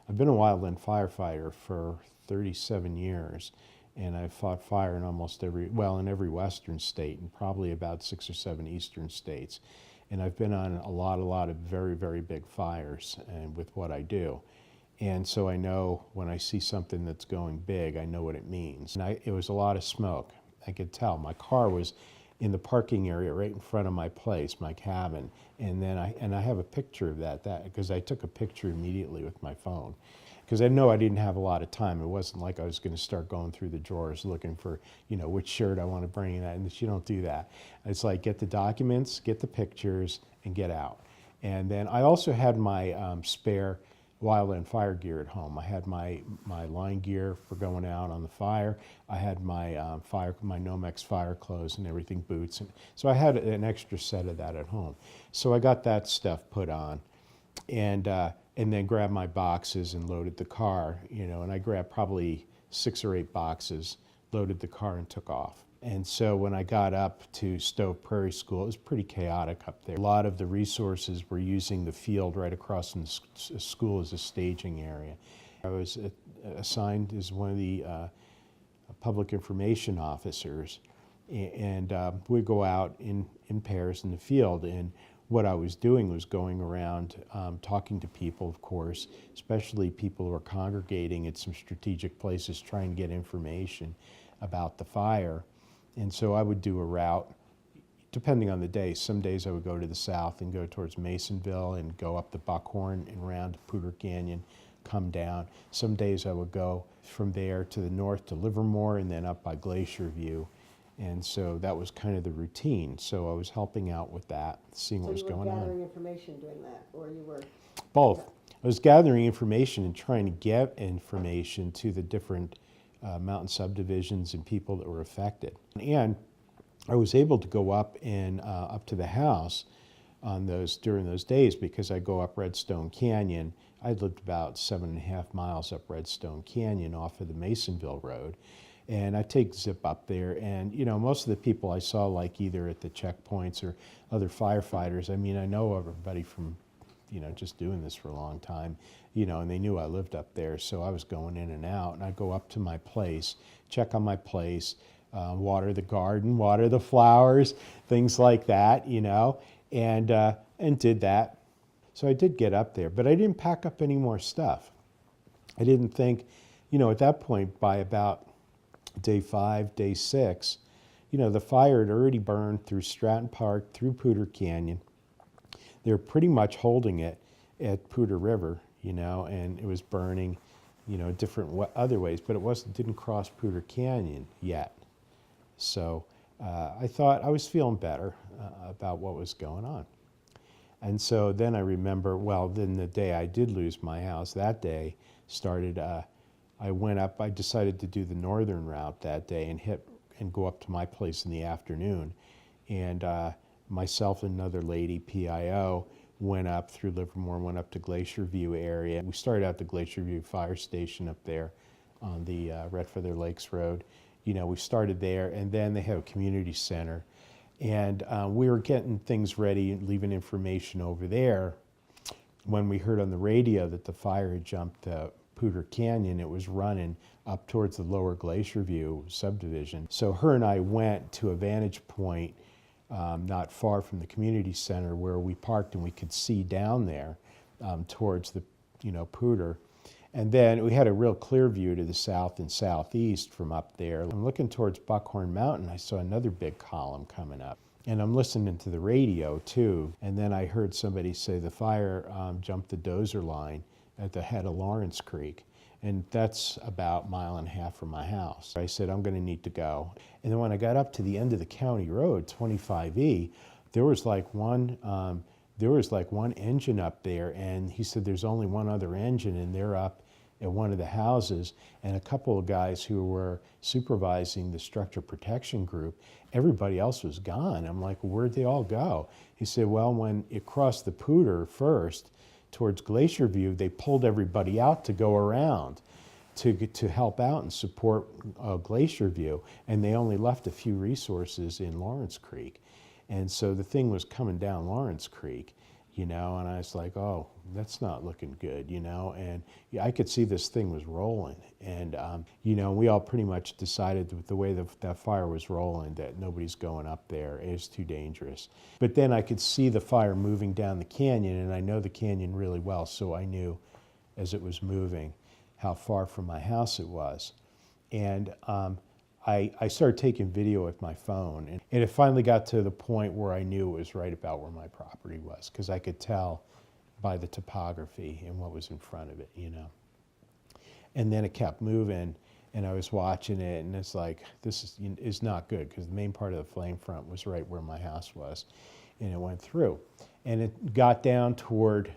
I've been a wildland firefighter for 37 years, and I've fought fire in almost in every western state and probably about 6 or 7 eastern states. And I've been on a lot of very, very big fires and with what I do. And so I know when I see something that's going big, I know what it means. And it was a lot of smoke. I could tell. My car was in the parking area right in front of my place, my cabin. And then I have a picture of that because I took a picture immediately with my phone. Because I know I didn't have a lot of time. It wasn't like I was going to start going through the drawers looking for, which shirt I want to bring in. And you don't do that. It's like get the documents, get the pictures, and get out. And then I also had my spare wildland fire gear at home. I had my line gear for going out on the fire. I had my my Nomex fire clothes and everything, boots. And so I had an extra set of that at home. So I got that stuff put on, and then grabbed my boxes and loaded the car. And I grabbed probably 6 or 8 boxes, loaded the car, and took off. And so when I got up to Stowe Prairie School, it was pretty chaotic up there. A lot of the resources were using the field right across from the school as a staging area. I was assigned as one of the public information officers, and we'd go out in pairs in the field. And what I was doing was going around talking to people, of course, especially people who are congregating at some strategic places trying to get information about the fire. And so I would do a route, depending on the day. Some days I would go to the south and go towards Masonville and go up the Buckhorn and around Poudre Canyon, come down. Some days I would go from there to the north to Livermore and then up by Glacier View. And so that was kind of the routine. So I was helping out with that, seeing what was going on. So you were gathering information doing that, or you were? Both. I was gathering information and trying to get information to the different mountain subdivisions and people that were affected. And I was able to go up and up to the house during those days because I go up Redstone Canyon. I lived about 7.5 miles up Redstone Canyon off of the Masonville Road. And I take zip up there, and most of the people I saw, like either at the checkpoints or other firefighters, I mean, I know everybody from just doing this for a long time, and they knew I lived up there, so I was going in and out, and I'd go up to my place, check on my place, water the garden, water the flowers, things like that, and did that. So I did get up there, but I didn't pack up any more stuff. I didn't think, at that point, by about day 5, day 6, the fire had already burned through Stratton Park, through Poudre Canyon. They were pretty much holding it at Poudre River, and it was burning, different other ways, but didn't cross Poudre Canyon yet. So I thought I was feeling better about what was going on. And so then I remember, then the day I did lose my house, that day started, I went up, I decided to do the northern route that day and go up to my place in the afternoon. And myself and another lady, PIO, went up through Livermore, went up to Glacier View area. We started out the Glacier View Fire Station up there on the Red Feather Lakes Road. We started there, and then they have a community center. And we were getting things ready and leaving information over there when we heard on the radio that the fire had jumped Poudre Canyon. It was running up towards the lower Glacier View subdivision. So her and I went to a vantage point not far from the community center where we parked, and we could see down there towards the Poudre. And then we had a real clear view to the south and southeast from up there. I'm looking towards Buckhorn Mountain. I saw another big column coming up. And I'm listening to the radio too. And then I heard somebody say the fire jumped the dozer line at the head of Lawrence Creek. And that's about 1.5 miles from my house. I said, I'm going to need to go. And then when I got up to the end of the county road, 25E, there was like one engine up there, and he said there's only one other engine, and they're up at one of the houses, and a couple of guys who were supervising the structure protection group, everybody else was gone. I'm like, where'd they all go? He said, well, when it crossed the Poudre first towards Glacier View, they pulled everybody out to go around to help out and support Glacier View, and they only left a few resources in Lawrence Creek. And so the thing was coming down Lawrence Creek, you know, and I was like, oh, that's not looking good, you know, and yeah, I could see this thing was rolling, and you know, we all pretty much decided with the way that fire was rolling that nobody's going up there. It's too dangerous. But then I could see the fire moving down the canyon, and I know the canyon really well, so I knew as it was moving how far from my house it was. And I started taking video with my phone, and it finally got to the point where I knew it was right about where my property was, because I could tell by the topography and what was in front of it, you know. And then it kept moving, and I was watching it, and it's like, this is not good, because the main part of the flame front was right where my house was, and it went through. And it got down toward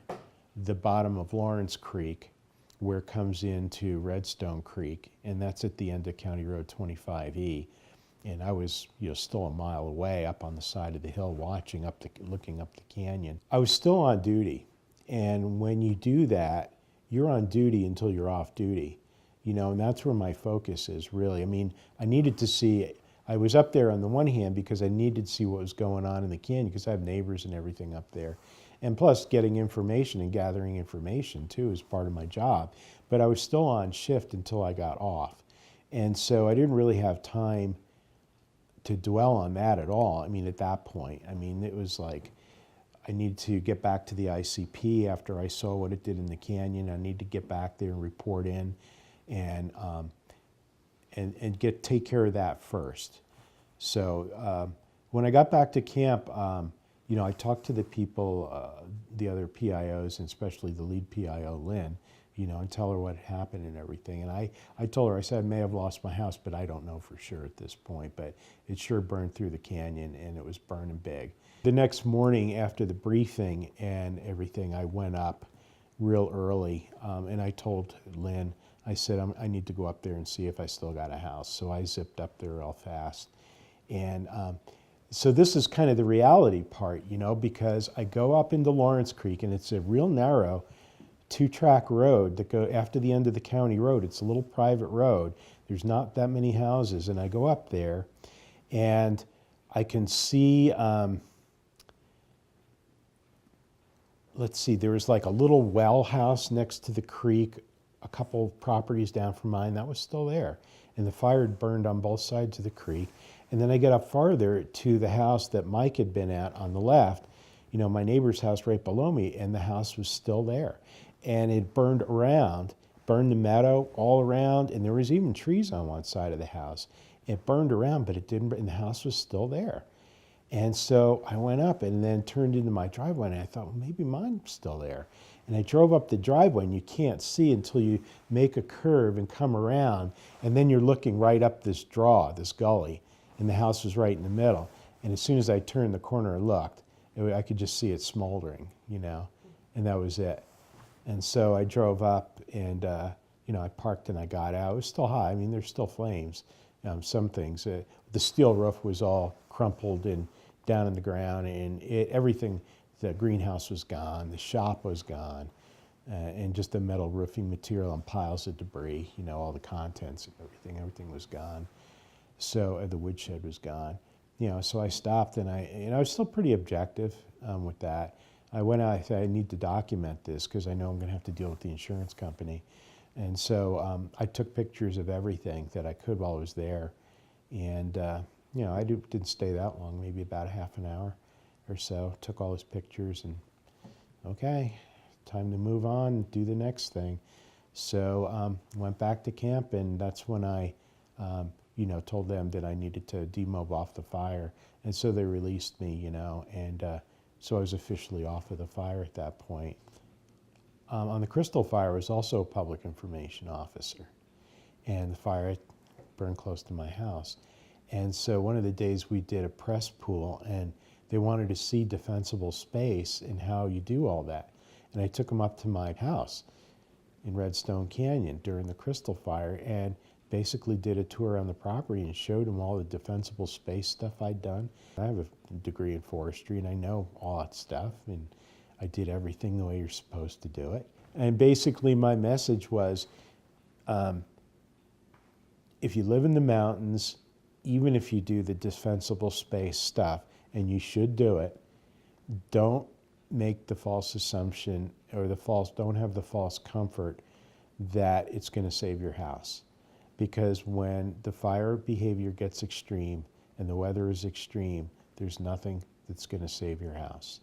the bottom of Lawrence Creek, where it comes into Redstone Creek, and that's at the end of County Road 25E. And I was, you know, still a mile away up on the side of the hill watching up looking up the canyon. I was still on duty, and when you do that, you're on duty until you're off duty, you know, and that's where my focus is really. I mean, I needed to see, I was up there on the one hand because I needed to see what was going on in the canyon, because I have neighbors and everything up there. And plus getting information and gathering information too is part of my job. But I was still on shift until I got off. And so I didn't really have time to dwell on that at all. I mean, at that point, I mean, it was like, I needed to get back to the ICP after I saw what it did in the canyon. I need to get back there and report in and take care of that first. So when I got back to camp, you know, I talked to the people, the other PIOs, and especially the lead PIO, Lynn, you know, and tell her what happened and everything. And I told her, I said, I may have lost my house, but I don't know for sure at this point. But it sure burned through the canyon, and it was burning big. The next morning after the briefing and everything, I went up real early, and I told Lynn, I said, I need to go up there and see if I still got a house. So I zipped up there real fast. And so this is kind of the reality part, you know, because I go up into Lawrence Creek, and it's a real narrow 2-track road that go after the end of the county road. It's a little private road. There's not that many houses, and I go up there, and I can see, let's see, there was like a little well house next to the creek, a couple properties down from mine, that was still there. And the fire had burned on both sides of the creek. And then I get up farther to the house that Mike had been at on the left, you know, my neighbor's house right below me, and the house was still there. And it burned around, burned the meadow all around, and there was even trees on one side of the house. It burned around, but it didn't, and the house was still there. And so I went up and then turned into my driveway, and I thought, well, maybe mine's still there. And I drove up the driveway, and you can't see until you make a curve and come around, and then you're looking right up this draw, this gully, and the house was right in the middle. And as soon as I turned the corner and looked, I could just see it smoldering, you know, and that was it. And so I drove up, and you know, I parked and I got out. It was still high. I mean, there's still flames. Some things. The steel roof was all crumpled and down in the ground, and everything. The greenhouse was gone. The shop was gone, and just the metal roofing material and piles of debris. You know, all the contents and everything. Everything was gone. So the woodshed was gone. You know, so I stopped, and I was still pretty objective with that. I went out, I said, I need to document this because I know I'm going to have to deal with the insurance company. And so I took pictures of everything that I could while I was there. And, you know, I didn't stay that long, maybe about a half an hour or so. Took all those pictures and, okay, time to move on and do the next thing. So went back to camp, and that's when I, you know, told them that I needed to demob off the fire. And so they released me, you know, and so I was officially off of the fire at that point. On the Crystal Fire, I was also a public information officer, and the fire burned close to my house. And so one of the days we did a press pool, and they wanted to see defensible space and how you do all that. And I took them up to my house in Redstone Canyon during the Crystal Fire, and basically did a tour on the property and showed them all the defensible space stuff I'd done. I have a degree in forestry, and I know all that stuff, and I did everything the way you're supposed to do it. And basically my message was, if you live in the mountains, even if you do the defensible space stuff, and you should do it, don't make the false assumption or don't have the false comfort that it's going to save your house. Because when the fire behavior gets extreme and the weather is extreme, there's nothing that's going to save your house.